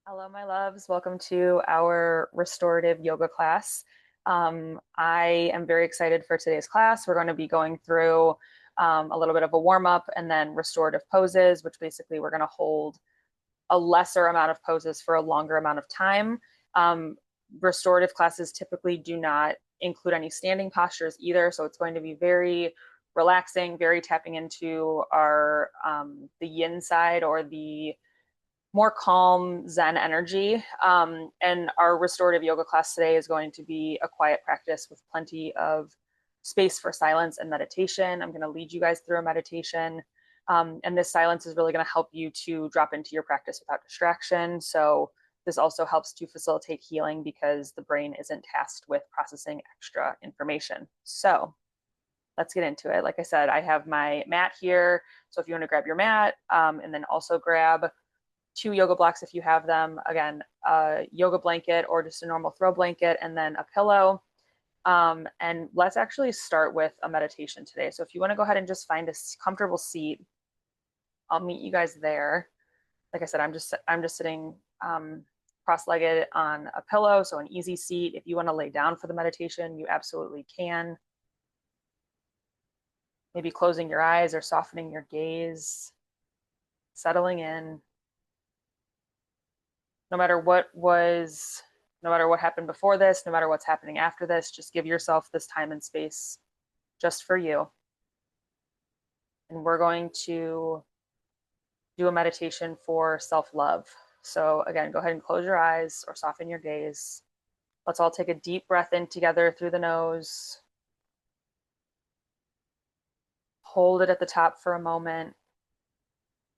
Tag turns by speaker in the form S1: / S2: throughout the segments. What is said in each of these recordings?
S1: Hello, my loves. Welcome to our restorative yoga class. I am very excited for today's class. We're going to be going through a little bit of a warm up and then restorative poses, which basically we're going to hold a lesser amount of poses for a longer amount of time. Um, Restorative classes typically do not include any standing postures either, so it's going to be very relaxing, very tapping into our the yin side or the more calm Zen energy. And our restorative yoga class today is going to be a quiet practice with plenty of space for silence and meditation. I'm going to lead you guys through a meditation. And this silence is really going to help you to drop into your practice without distraction. So, this also helps to facilitate healing because the brain isn't tasked with processing extra information. So, let's get into it. Like I said, I have my mat here. So, if you want to grab your mat and then also grab two yoga blocks if you have them. Again, a yoga blanket or just a normal throw blanket, and then a pillow. And let's actually start with a meditation today. So if you want to go ahead and just find a comfortable seat, I'll meet you guys there. Like I said, I'm just sitting cross-legged on a pillow, so an easy seat. If you want to lay down for the meditation, you absolutely can. Maybe closing your eyes or softening your gaze, settling in. no matter what was no matter what happened before this, no matter what's happening after this, just give yourself this time and space just for you. And we're going to do a meditation for self-love. So again, go ahead and close your eyes or soften your gaze. Let's all take a deep breath in together through the nose. Hold it at the top for a moment,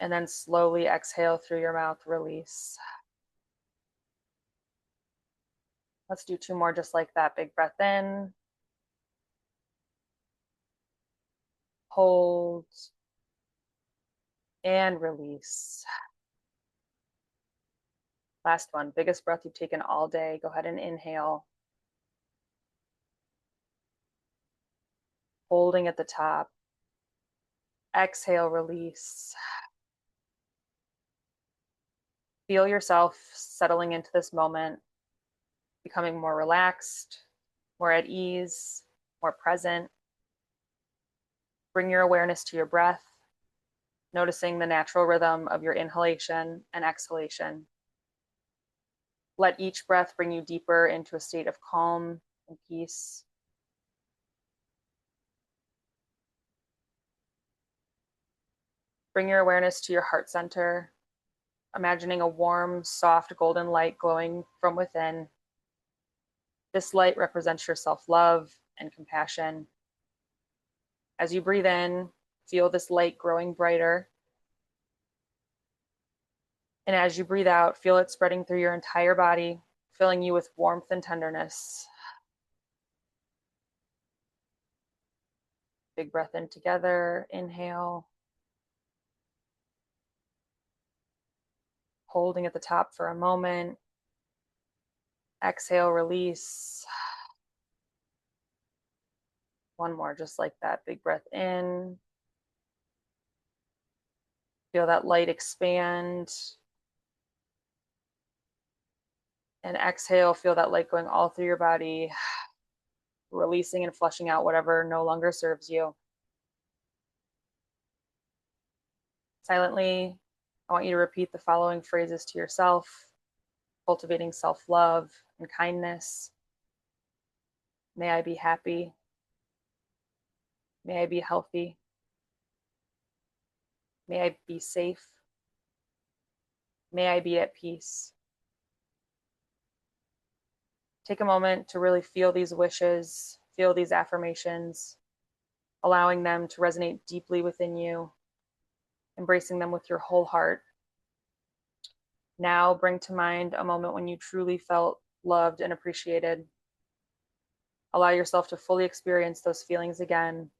S1: and then slowly exhale through your mouth, release. Let's do two more just like that. Big breath in. Hold. And release. Last one. Biggest breath you've taken all day. Go ahead and inhale. Holding at the top. Exhale, release. Feel yourself settling into this moment, becoming more relaxed, more at ease, more present. Bring your awareness to your breath, noticing the natural rhythm of your inhalation and exhalation. Let each breath bring you deeper into a state of calm and peace. Bring your awareness to your heart center, imagining a warm, soft, golden light glowing from within. This light represents your self-love and compassion. As you breathe in, feel this light growing brighter. And as you breathe out, feel it spreading through your entire body, filling you with warmth and tenderness. Big breath in together. Inhale. Holding at the top for a moment. Exhale, release. One more, just like that. Big breath in. Feel that light expand. And exhale, feel that light going all through your body, releasing and flushing out whatever no longer serves you. Silently, I want you to repeat the following phrases to yourself, cultivating self-love and kindness. May I be happy. May I be healthy. May I be safe. May I be at peace. Take a moment to really feel these wishes, feel these affirmations, allowing them to resonate deeply within you, embracing them with your whole heart. Now bring to mind a moment when you truly felt loved and appreciated. Allow yourself to fully experience those feelings again,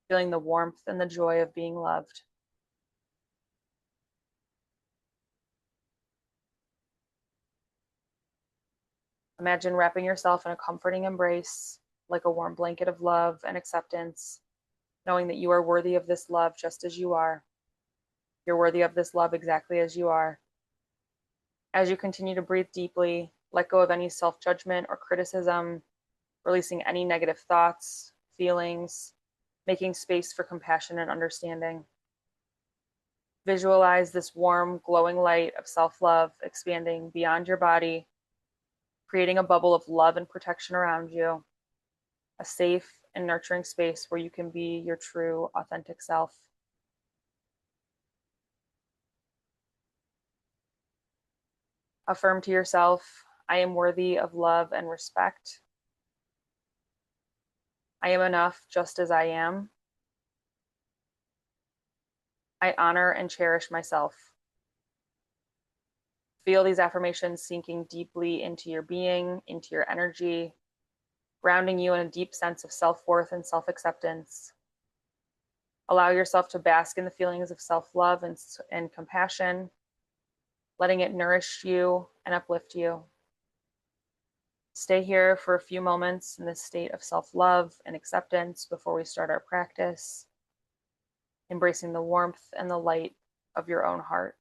S1: feeling the warmth and the joy of being loved. Imagine wrapping yourself in a comforting embrace, like a warm blanket of love and acceptance, knowing that you are worthy of this love just as you are. You're worthy of this love exactly as you are. As you continue to breathe deeply, let go of any self-judgment or criticism, releasing any negative thoughts, feelings, making space for compassion and understanding. Visualize this warm, glowing light of self-love expanding beyond your body, creating a bubble of love and protection around you, a safe and nurturing space where you can be your true, authentic self. Affirm to yourself, I am worthy of love and respect. I am enough just as I am. I honor and cherish myself. Feel these affirmations sinking deeply into your being, into your energy, grounding you in a deep sense of self-worth and self-acceptance. Allow yourself to bask in the feelings of self-love and compassion, letting it nourish you and uplift you. Stay here for a few moments in this state of self-love and acceptance before we start our practice, embracing the warmth and the light of your own heart.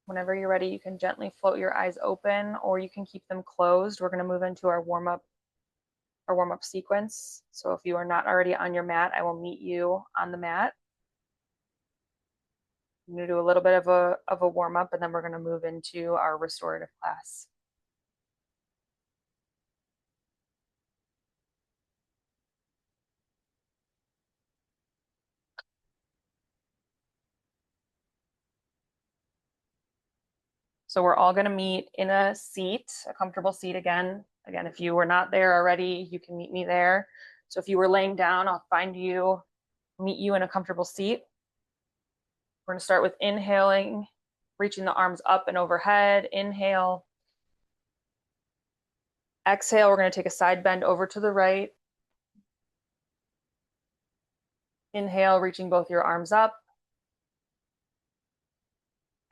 S1: Whenever you're ready, you can gently float your eyes open or you can keep them closed. We're going to move into our warm-up sequence. So if you are not already on your mat, I will meet you on the mat. I'm going to do a little bit of a warm-up and then we're going to move into our restorative class. So we're all going to meet in a seat, a comfortable seat again. Again, if you were not there already, you can meet me there. So if you were laying down, I'll meet you in a comfortable seat. We're going to start with inhaling, reaching the arms up and overhead. Inhale. Exhale, we're going to take a side bend over to the right. Inhale, reaching both your arms up.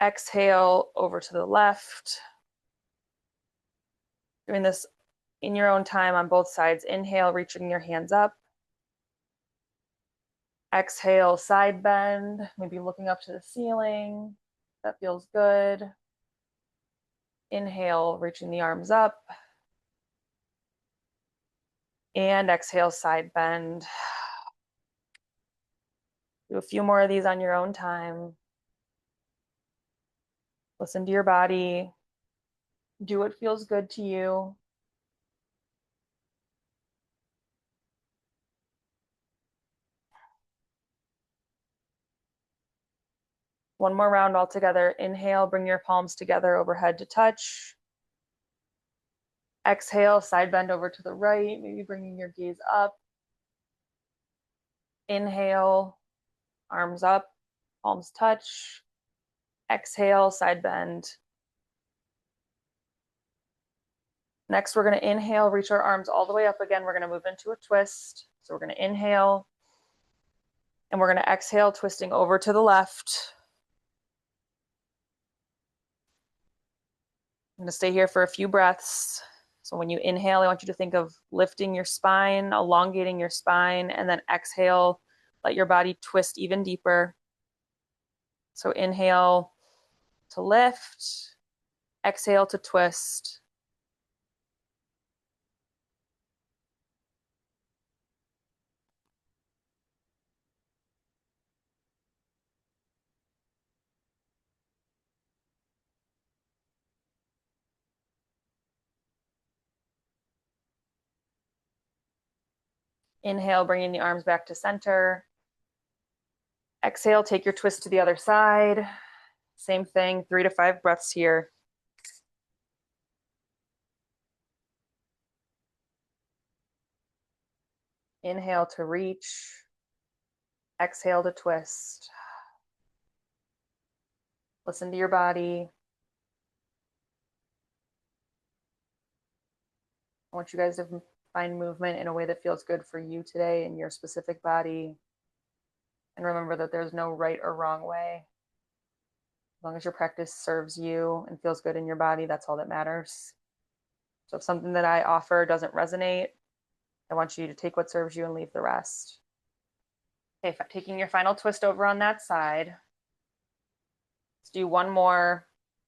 S1: Exhale, over to the left. Doing this in your own time on both sides. Inhale, reaching your hands up. Exhale, side bend, maybe looking up to the ceiling. That feels good. Inhale, reaching the arms up. And exhale, side bend. Do a few more of these on your own time. Listen to your body. Do what feels good to you. One more round all together. Inhale, bring your palms together overhead to touch. Exhale, side bend over to the right, maybe bringing your gaze up. Inhale, arms up, palms touch. Exhale, side bend. Next, we're going to inhale, reach our arms all the way up again. We're going to move into a twist. So we're going to inhale, and we're going to exhale, twisting over to the left. I'm going to stay here for a few breaths. So when you inhale, I want you to think of lifting your spine, elongating your spine, and then exhale, let your body twist even deeper. So inhale to lift, exhale to twist. Inhale, bringing the arms back to center. Exhale, take your twist to the other side. Same thing, 3 to 5 breaths here. Inhale to reach. Exhale to twist. Listen to your body. I want you guys to find movement in a way that feels good for you today in your specific body. And remember that there's no right or wrong way. As long as your practice serves you and feels good in your body, that's all that matters. So if something that I offer doesn't resonate, I want you to take what serves you and leave the rest. Okay, taking your final twist over on that side. Let's do one more.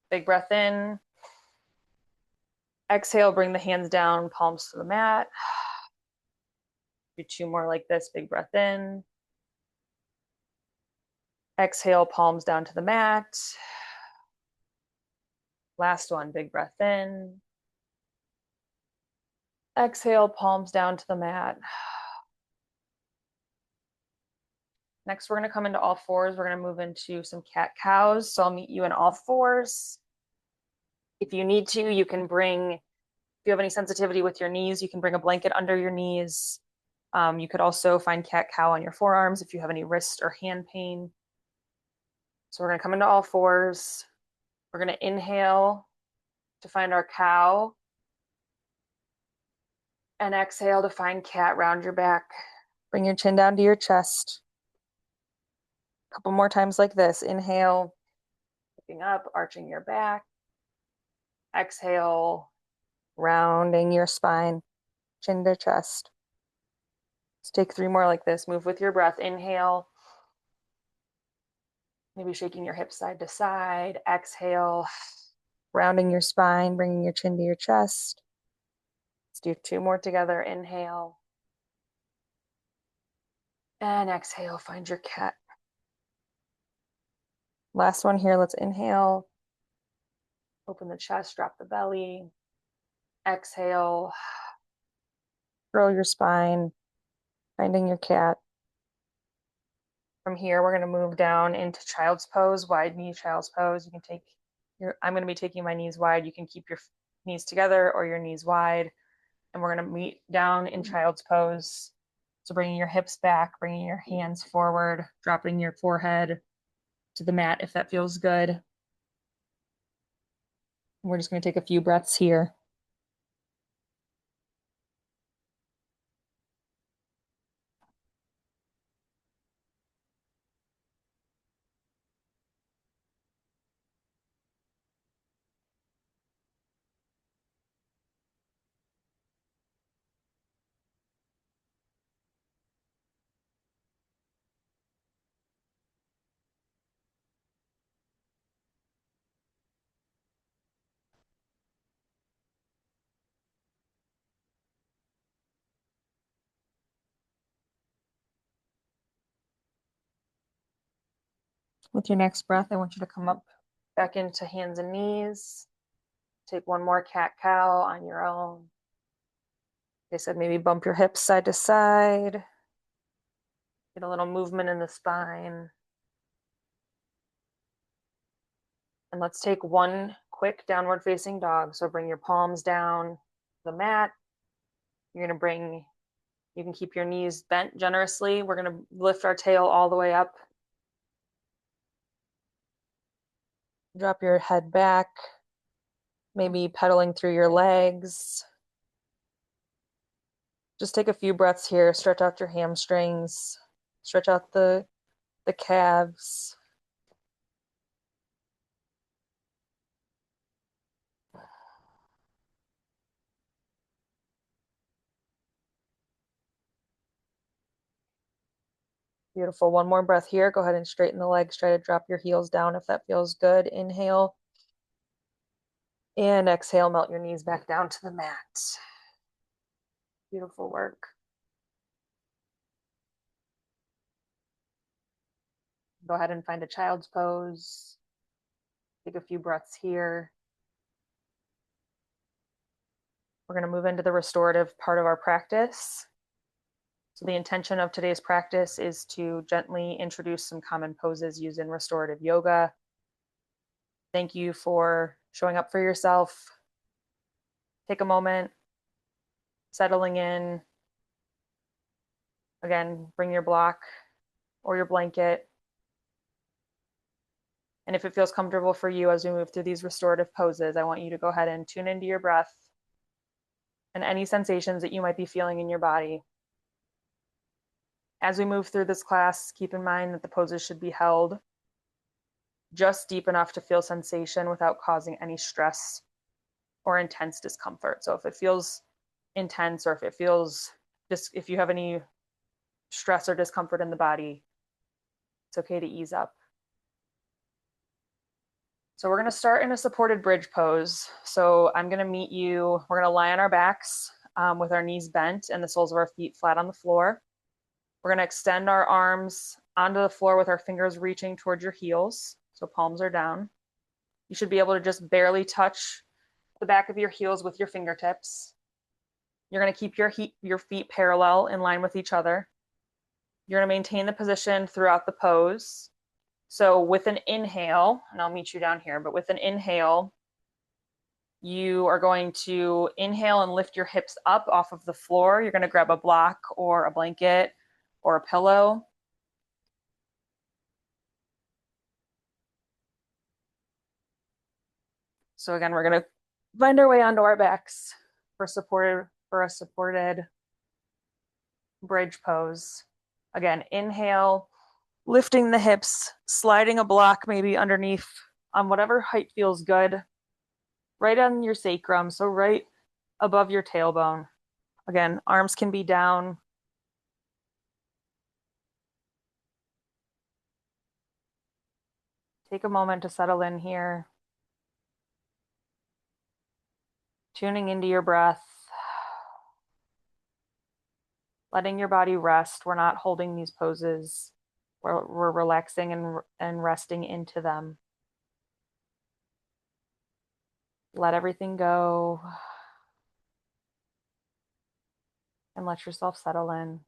S1: Big breath in. Exhale, bring the hands down, palms to the mat. Do two more like this. Big breath in. Exhale, palms down to the mat. Last one, big breath in. Exhale, palms down to the mat. Next, we're going to come into all fours. We're going to move into some cat cows. So I'll meet you in all fours. If you need to, you can bring, if you have any sensitivity with your knees, you can bring a blanket under your knees. You could also find cat cow on your forearms if you have any wrist or hand pain. So we're going to come into all fours. We're going to inhale to find our cow. And exhale to find cat. Round your back. Bring your chin down to your chest. A couple more times like this. Inhale, lifting up, arching your back. Exhale, rounding your spine, chin to chest. Let's take three more like this. Move with your breath. Inhale, maybe shaking your hips side to side. Exhale, rounding your spine, bringing your chin to your chest. Let's do two more together. Inhale. And exhale, find your cat. Last one here. Let's inhale. Open the chest, drop the belly. Exhale. Curl your spine, finding your cat. From here, we're going to move down into child's pose, wide knee child's pose. You can take I'm going to be taking my knees wide. You can keep your knees together or your knees wide. And we're going to meet down in child's pose. So bringing your hips back, bringing your hands forward, dropping your forehead to the mat if that feels good. We're just going to take a few breaths here. With your next breath, I want you to come up back into hands and knees. Take one more cat cow on your own. Like I said, maybe bump your hips side to side. Get a little movement in the spine. And let's take one quick downward facing dog. So bring your palms down the mat. You're going to bring, you can keep your knees bent generously. We're going to lift our tail all the way up. Drop your head back, maybe pedaling through your legs. Just take a few breaths here. Stretch out your hamstrings. Stretch out the calves. Beautiful. One more breath here. Go ahead and straighten the legs. Try to drop your heels down if that feels good. Inhale. And exhale, melt your knees back down to the mat. Beautiful work. Go ahead and find a child's pose. Take a few breaths here. We're going to move into the restorative part of our practice. So the intention of today's practice is to gently introduce some common poses used in restorative yoga. Thank you for showing up for yourself. Take a moment, settling in. Again, bring your block or your blanket. And if it feels comfortable for you as we move through these restorative poses, I want you to go ahead and tune into your breath and any sensations that you might be feeling in your body. As we move through this class, keep in mind that the poses should be held just deep enough to feel sensation without causing any stress or intense discomfort. So if it feels intense, or if it feels just, if you have any stress or discomfort in the body, it's okay to ease up. So we're going to start in a supported bridge pose. So I'm going to meet you, we're going to lie on our backs with our knees bent and the soles of our feet flat on the floor. We're going to extend our arms onto the floor with our fingers reaching towards your heels. So palms are down. You should be able to just barely touch the back of your heels with your fingertips. You're going to keep your feet parallel in line with each other. You're going to maintain the position throughout the pose. So with an inhale, and I'll meet you down here, but with an inhale, you are going to inhale and lift your hips up off of the floor. You're going to grab a block or a blanket or a pillow. So again, we're going to bend our way onto our backs for a supported bridge pose. Again, inhale, lifting the hips, sliding a block maybe underneath on whatever height feels good, right on your sacrum, so right above your tailbone. Again, arms can be down. Take a moment to settle in here, tuning into your breath, letting your body rest. We're not holding these poses. We're relaxing and resting into them. Let everything go and let yourself settle in.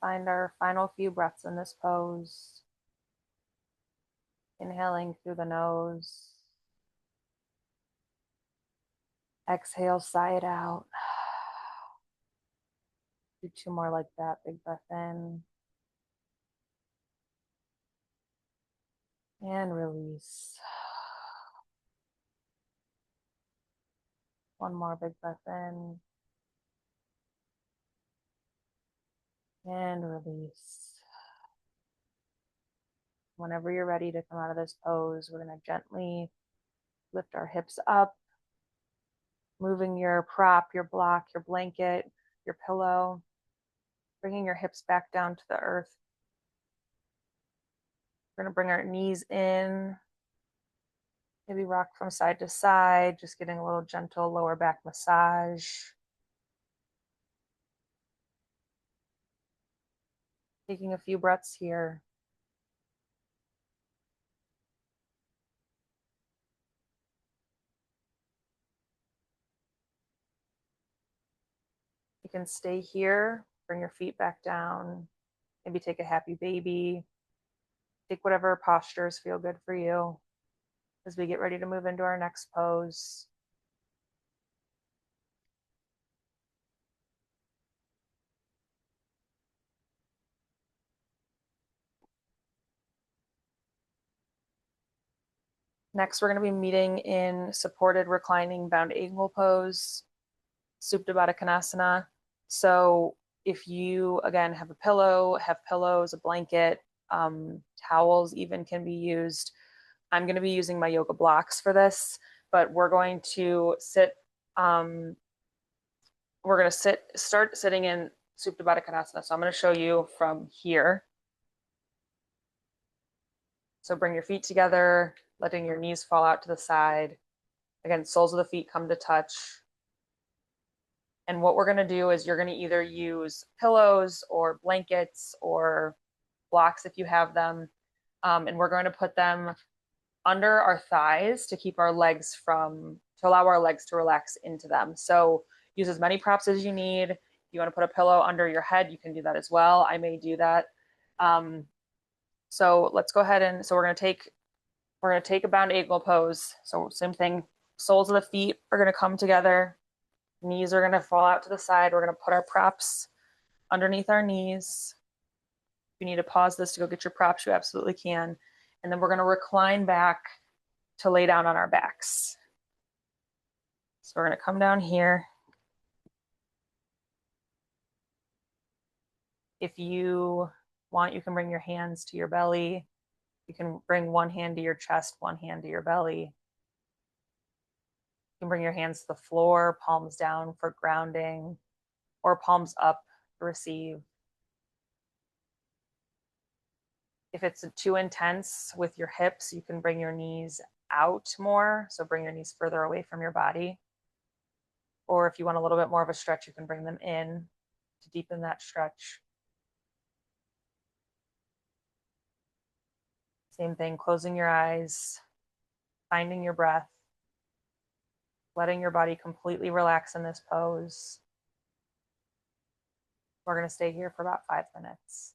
S1: find our final few breaths in this pose. Inhaling through the nose. Exhale, sigh it out. Do two more like that. Big breath in. And release. One more big breath in. And release. Whenever you're ready to come out of this pose, we're going to gently lift our hips up, moving your prop, your block, your blanket, your pillow, bringing your hips back down to the earth. We're going to bring our knees in, maybe rock from side to side, just getting a little gentle lower back massage. Taking a few breaths here. You can stay here, bring your feet back down, maybe take a happy baby, take whatever postures feel good for you as we get ready to move into our next pose. Next, we're going to be meeting in supported reclining bound ankle pose, Supta Baddha Konasana. So if you, again, have a pillow, have pillows, a blanket, towels even can be used. I'm going to be using my yoga blocks for this, but we're going to sit, start sitting in Supta Baddha Konasana. So I'm going to show you from here. So bring your feet together, letting your knees fall out to the side. Again, soles of the feet come to touch. And what we're going to do is you're going to either use pillows or blankets or blocks if you have them. And we're going to put them under our thighs to keep our legs to allow our legs to relax into them. So use as many props as you need. If you want to put a pillow under your head, you can do that as well. I may do that. So let's go ahead and, so we're going to take a bound ankle pose. So same thing, soles of the feet are going to come together. Knees are going to fall out to the side. We're going to put our props underneath our knees. If you need to pause this to go get your props, you absolutely can. And then we're going to recline back to lay down on our backs. So we're going to come down here. If you want, you can bring your hands to your belly. You can bring one hand to your chest, one hand to your belly. You can bring your hands to the floor, palms down for grounding, or palms up to receive. If it's too intense with your hips, you can bring your knees out more. So bring your knees further away from your body. Or if you want a little bit more of a stretch, you can bring them in to deepen that stretch. Same thing, closing your eyes, finding your breath, letting your body completely relax in this pose. We're going to stay here for about 5 minutes.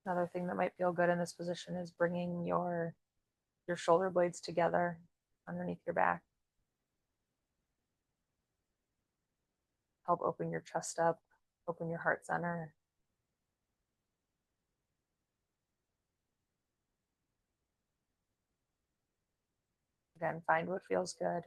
S1: Another thing that might feel good in this position is bringing your shoulder blades together underneath your back. Help open your chest up, open your heart center. Again, find what feels good.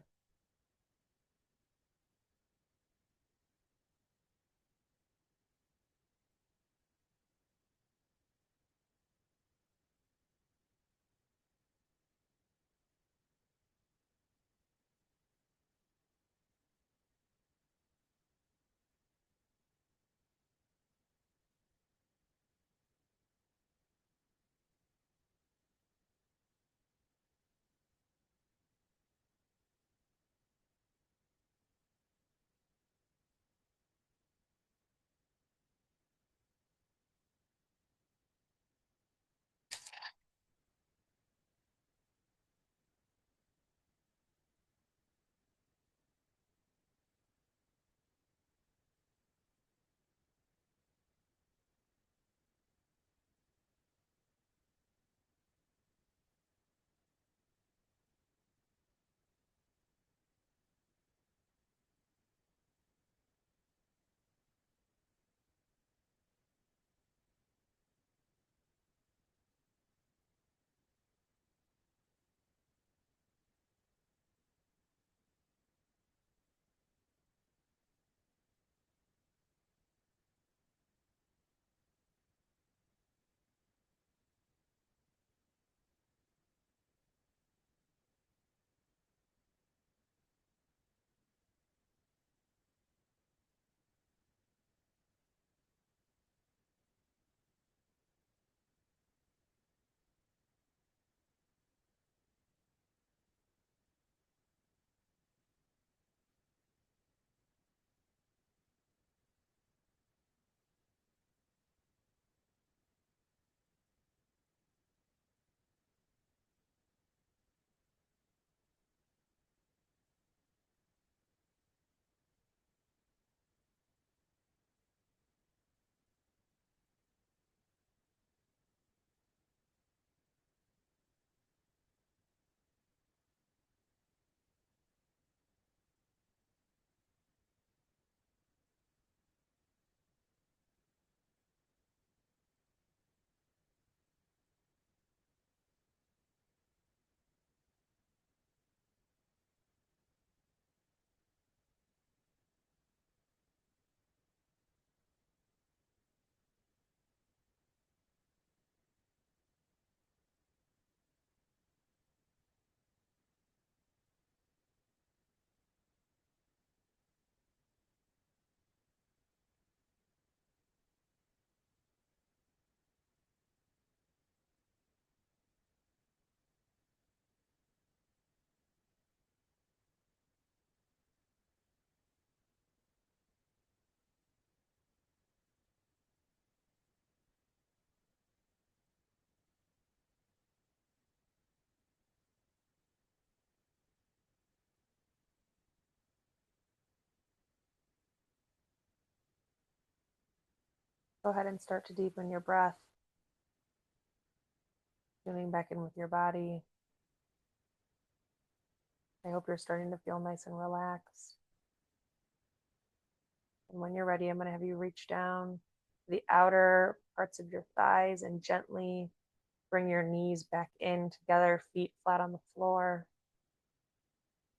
S1: Go ahead and start to deepen your breath, tuning back in with your body. I hope you're starting to feel nice and relaxed. And when you're ready, I'm going to have you reach down to the outer parts of your thighs and gently bring your knees back in together, feet flat on the floor.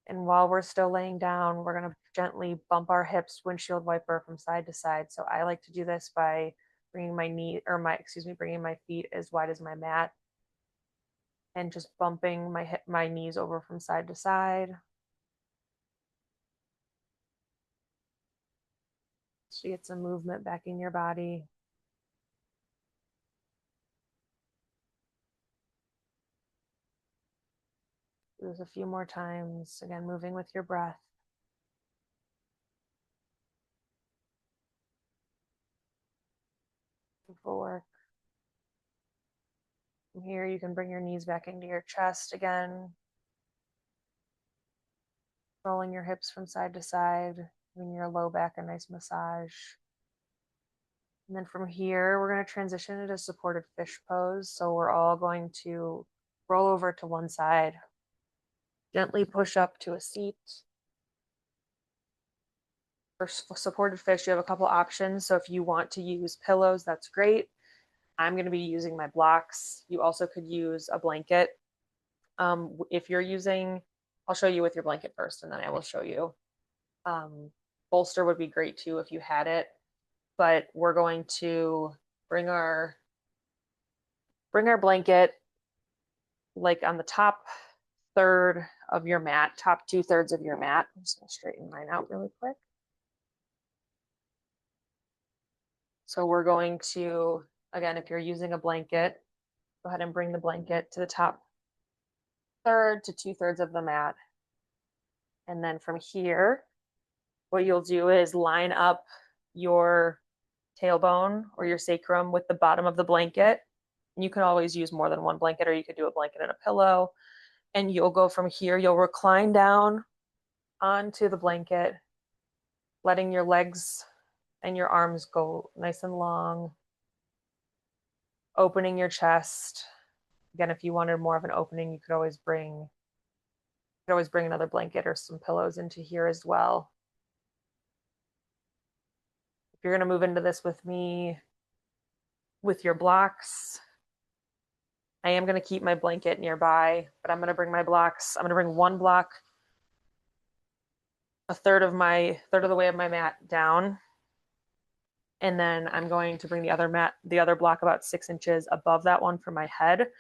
S1: And while we're still laying down, we're going to gently bump our hips windshield wiper from side to side. So I like to do this by bringing bringing my feet as wide as my mat and just bumping my knees over from side to side. So you get some movement back in your body. Do this a few more times. Again, moving with your breath. Beautiful work. From here, you can bring your knees back into your chest again, rolling your hips from side to side, giving your low back a nice massage. And then from here, we're going to transition into supported fish pose. So we're all going to roll over to one side, gently push up to a seat. For supported fish, you have a couple options. So if you want to use pillows, that's great. I'm going to be using my blocks. You also could use a blanket. If you're using, I'll show you with your blanket first, and then I will show you. Bolster would be great too if you had it, but we're going to bring our blanket like on the top third of your mat, top 2/3 of your mat. I'm just going to straighten mine out really quick. So we're going to, again, if you're using a blanket, go ahead and bring the blanket to the top third to 2/3 of the mat. And then from here, what you'll do is line up your tailbone or your sacrum with the bottom of the blanket. And you can always use more than one blanket, or you could do a blanket and a pillow. And you'll go from here, you'll recline down onto the blanket, letting your legs and your arms go nice and long, opening your chest. Again, if you wanted more of an opening, you could always bring another blanket or some pillows into here as well. If you're going to move into this with me with your blocks, I am going to keep my blanket nearby, but I'm going to bring my blocks. I'm going to bring one block a third of the way of my mat down. And then I'm going to bring the other block about 6 inches above that one for my head.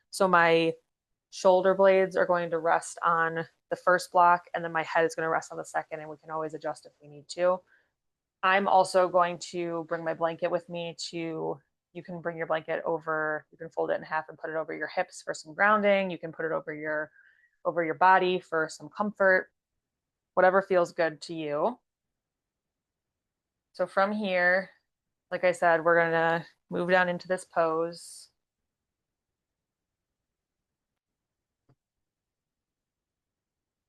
S1: So my shoulder blades are going to rest on the first block, and then my head is going to rest on the second, and we can always adjust if we need to. I'm also going to bring my blanket with me you can bring your blanket over, you can fold it in half and put it over your hips for some grounding. You can put it over your body for some comfort, whatever feels good to you. So from here, like I said, we're going to move down into this pose.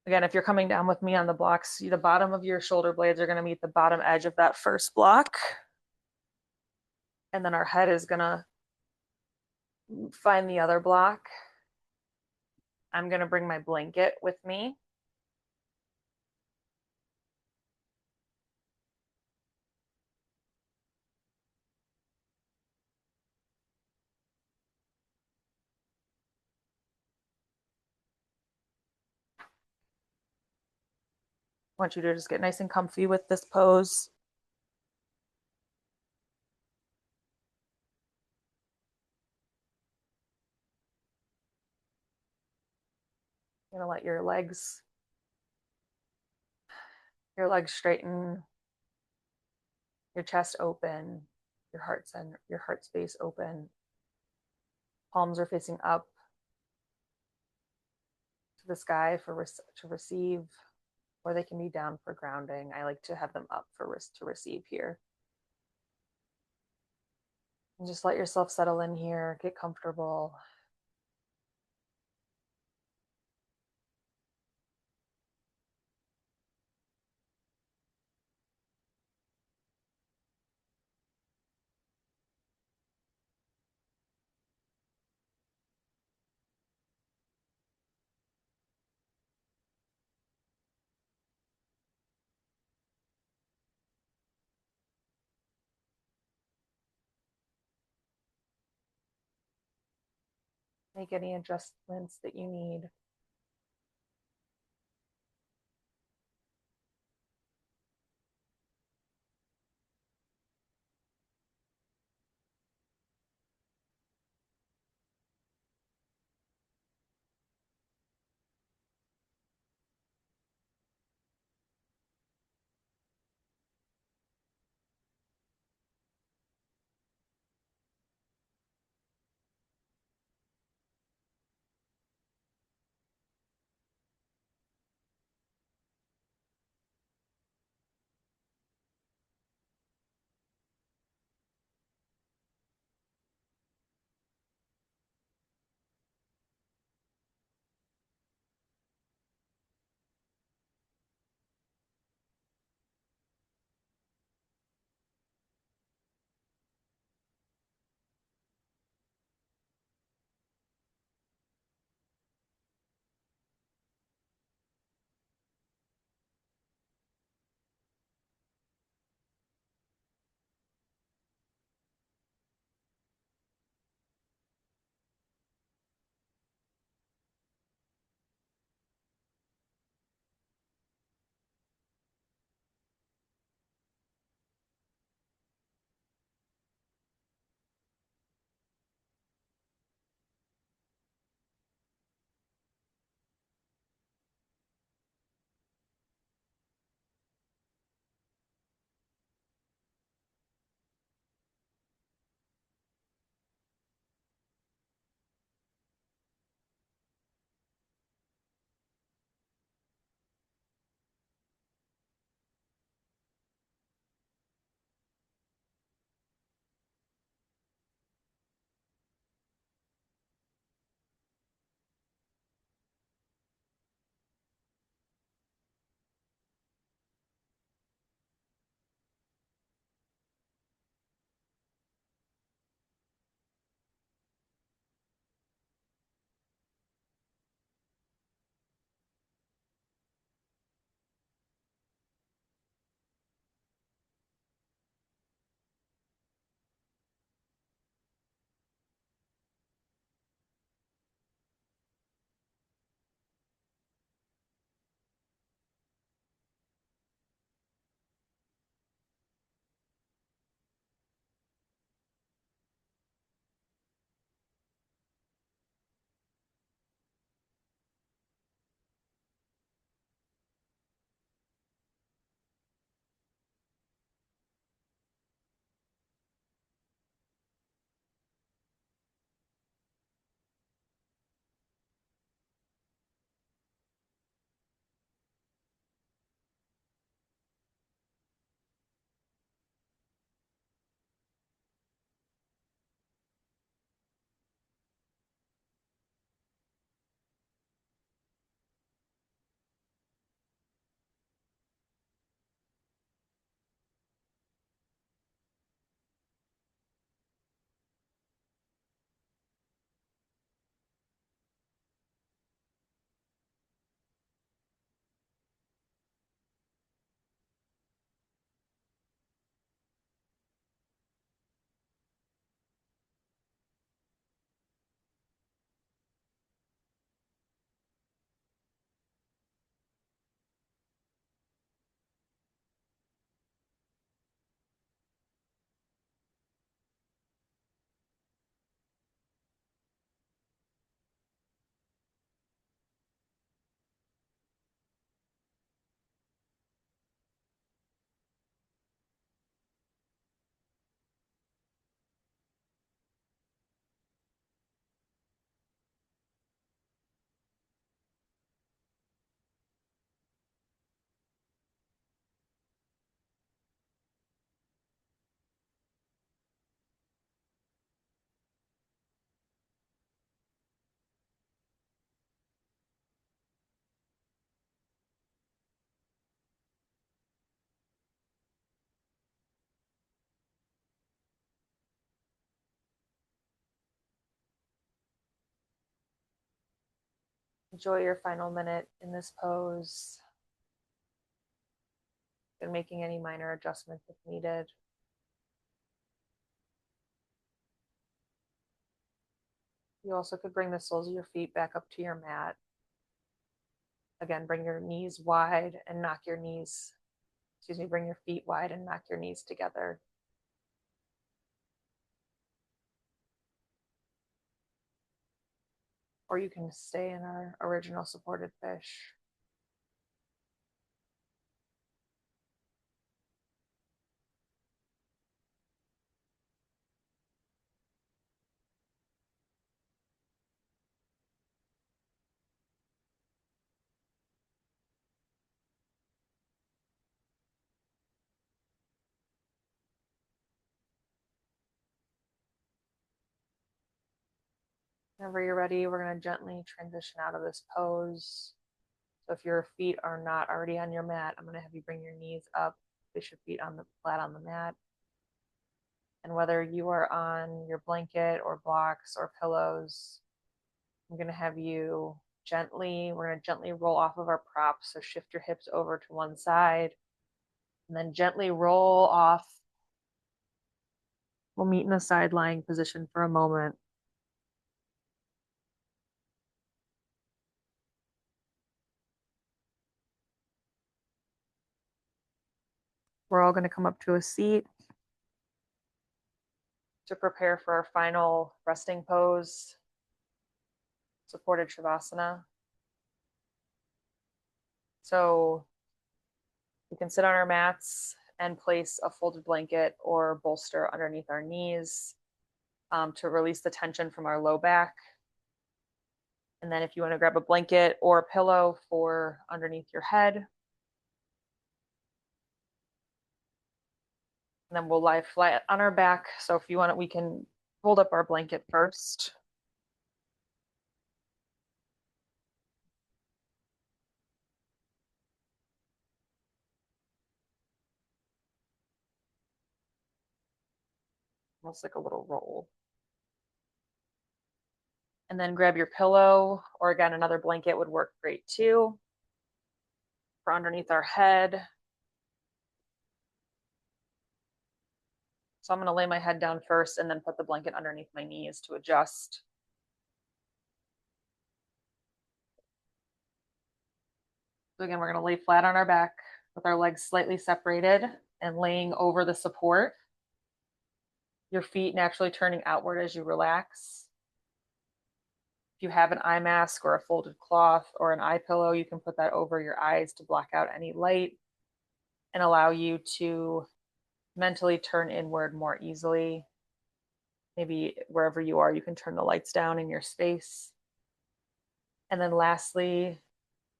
S1: Again, if you're coming down with me on the blocks, the bottom of your shoulder blades are going to meet the bottom edge of that first block. And then our head is going to find the other block. I'm going to bring my blanket with me. I want you to just get nice and comfy with this pose. You're going to let your legs straighten, your chest open, your heart space open. Palms are facing up to the sky to receive, or they can be down for grounding. I like to have them up to receive here. And just let yourself settle in here, get comfortable. Make any adjustments that you need. enjoy your final minute in this pose and making any minor adjustments if needed. You also could bring the soles of your feet back up to your mat. Again, bring your knees wide and knock your knees, bring your feet wide and knock your knees together. Or you can stay in our original supported fish. Whenever you're ready, we're going to gently transition out of this pose. So if your feet are not already on your mat, I'm going to have you bring your knees up, place your feet on the flat on the mat. And whether you are on your blanket or blocks or pillows, I'm going to have you we're going to gently roll off of our props. So shift your hips over to one side and then gently roll off. We'll meet in a side lying position for a moment. We're all going to come up to a seat to prepare for our final resting pose, supported Shavasana. So we can sit on our mats and place a folded blanket or bolster underneath our knees to release the tension from our low back. And then if you want to grab a blanket or a pillow for underneath your head. And then we'll lie flat on our back. So if you want it, we can fold up our blanket first. Almost like a little roll. And then grab your pillow, or again, another blanket would work great too, for underneath our head. So I'm going to lay my head down first and then put the blanket underneath my knees to adjust. So again, we're going to lay flat on our back with our legs slightly separated and laying over the support. Your feet naturally turning outward as you relax. If you have an eye mask or a folded cloth or an eye pillow, you can put that over your eyes to block out any light and allow you to mentally turn inward more easily. Maybe wherever you are, you can turn the lights down in your space. And then lastly,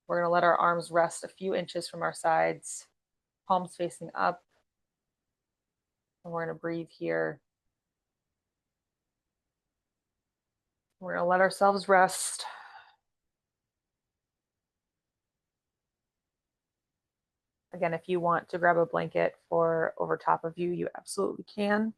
S1: we're going to let our arms rest a few inches from our sides, palms facing up. And we're going to breathe here. We're going to let ourselves rest. Again, if you want to grab a blanket for over top of you, you absolutely can.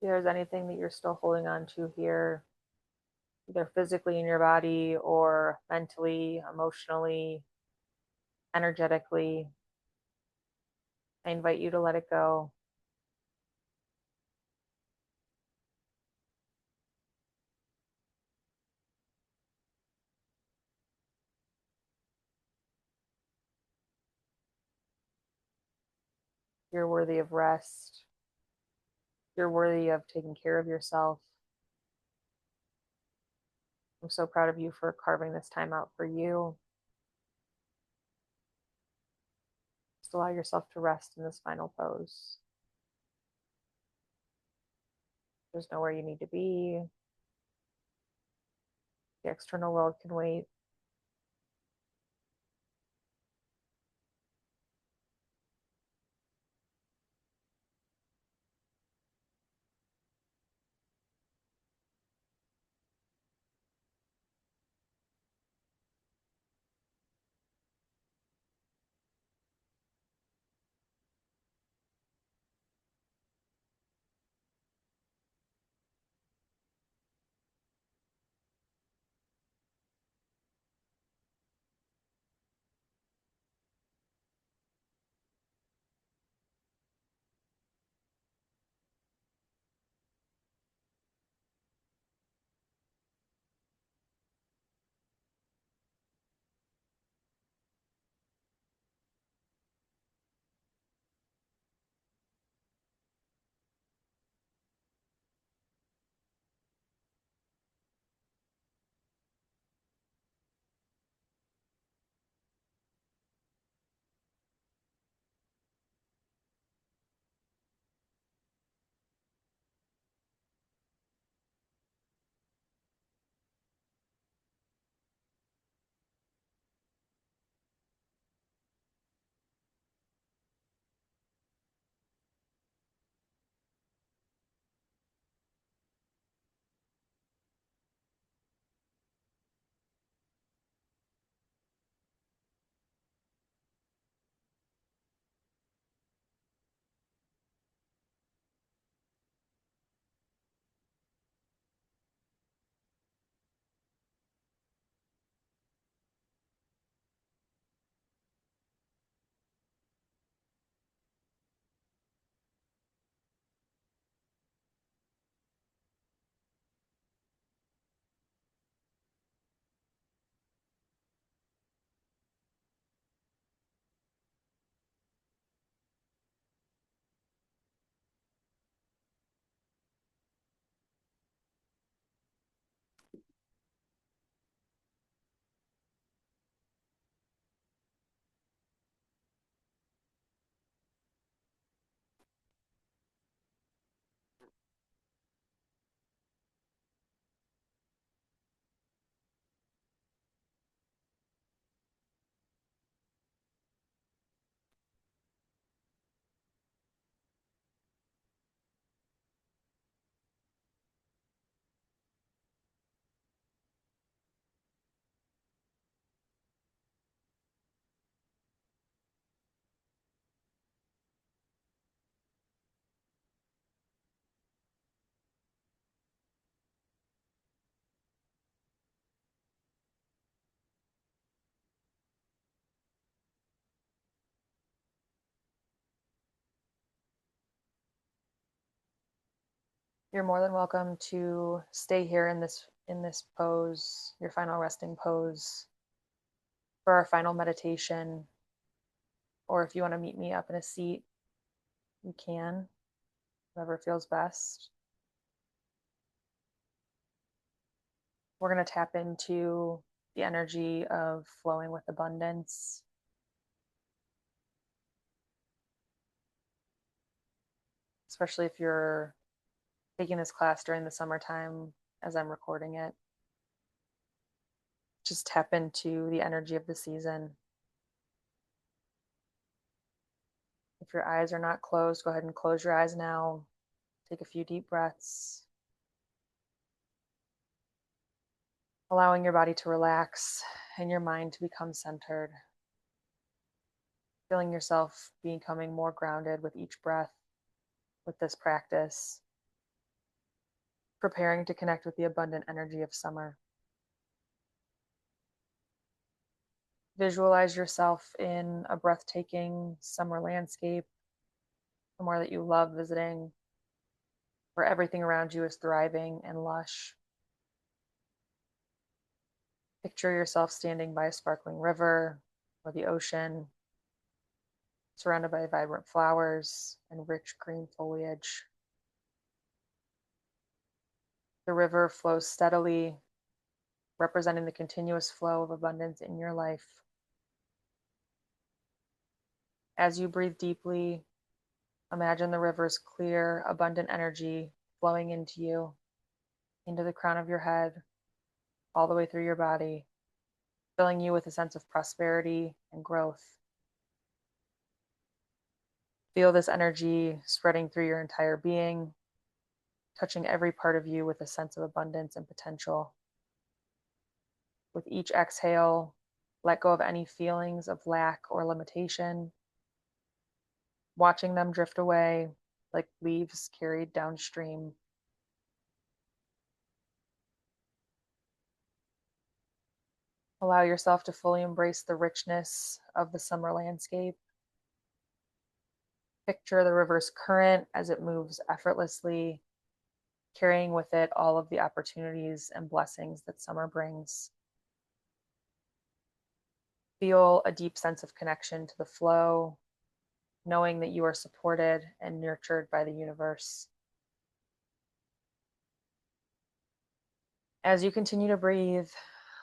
S1: there's anything that you're still holding on to here, either physically in your body or mentally, emotionally, energetically. I invite you to let it go. You're worthy of rest. You're worthy of taking care of yourself. I'm so proud of you for carving this time out for you. Just allow yourself to rest in this final pose. There's nowhere you need to be. The external world can wait. You're more than welcome to stay here in this pose, your final resting pose, for our final meditation. Or if you want to meet me up in a seat, you can, whatever feels best. We're going to tap into the energy of flowing with abundance. Especially if you're taking this class during the summertime as I'm recording it. Just tap into the energy of the season. If your eyes are not closed, go ahead and close your eyes now. Take a few deep breaths, allowing your body to relax and your mind to become centered. Feeling yourself becoming more grounded with each breath with this practice. preparing to connect with the abundant energy of summer. Visualize yourself in a breathtaking summer landscape, somewhere that you love visiting, where everything around you is thriving and lush. Picture yourself standing by a sparkling river or the ocean, surrounded by vibrant flowers and rich green foliage. The river flows steadily, representing the continuous flow of abundance in your life. As you breathe deeply, imagine the river's clear, abundant energy flowing into you, into the crown of your head, all the way through your body, filling you with a sense of prosperity and growth. Feel this energy spreading through your entire being, touching every part of you with a sense of abundance and potential. With each exhale, let go of any feelings of lack or limitation, watching them drift away like leaves carried downstream. Allow yourself to fully embrace the richness of the summer landscape. Picture the river's current as it moves effortlessly, carrying with it all of the opportunities and blessings that summer brings. Feel a deep sense of connection to the flow, knowing that you are supported and nurtured by the universe. As you continue to breathe,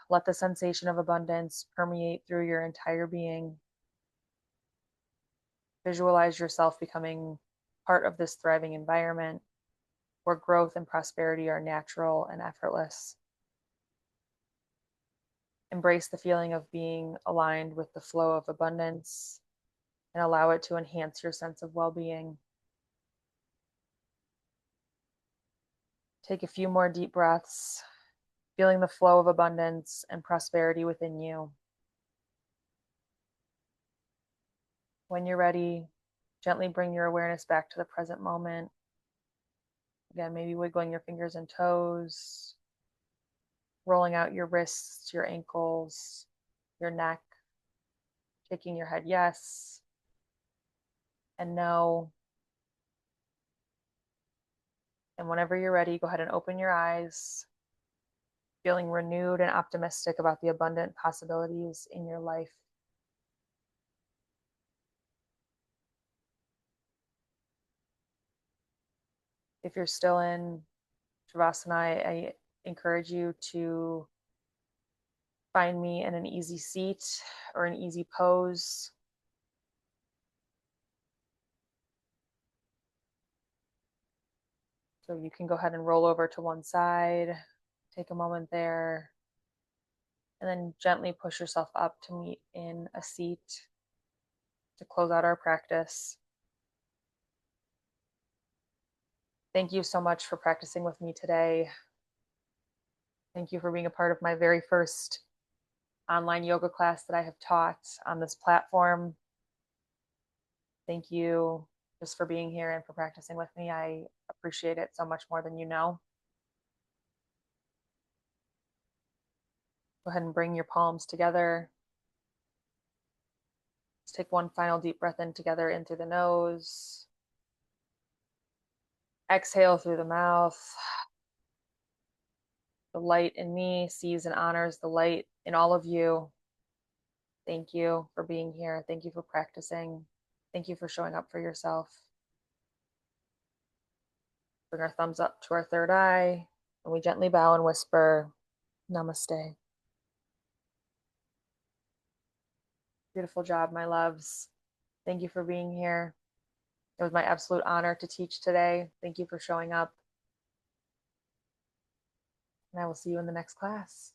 S1: let the sensation of abundance permeate through your entire being. Visualize yourself becoming part of this thriving environment where growth and prosperity are natural and effortless. Embrace the feeling of being aligned with the flow of abundance and allow it to enhance your sense of well-being. Take a few more deep breaths, feeling the flow of abundance and prosperity within you. When you're ready, gently bring your awareness back to the present moment. Again, maybe wiggling your fingers and toes, rolling out your wrists, your ankles, your neck, shaking your head yes and no. And whenever you're ready, go ahead and open your eyes, feeling renewed and optimistic about the abundant possibilities in your life. If you're still in Shavasana, I encourage you to find me in an easy seat or an easy pose. So you can go ahead and roll over to one side, take a moment there, and then gently push yourself up to meet in a seat to close out our practice. Thank you so much for practicing with me today. Thank you for being a part of my very first online yoga class that I have taught on this platform. Thank you just for being here and for practicing with me. I appreciate it so much more than you know. Go ahead and bring your palms together. Let's take one final deep breath in together in through the nose. Exhale through the mouth. The light in me sees and honors the light in all of you. Thank you for being here. Thank you for practicing. Thank you for showing up for yourself. Bring our thumbs up to our third eye, and we gently bow and whisper, Namaste. Beautiful job, my loves. Thank you for being here. It was my absolute honor to teach today. Thank you for showing up. And I will see you in the next class.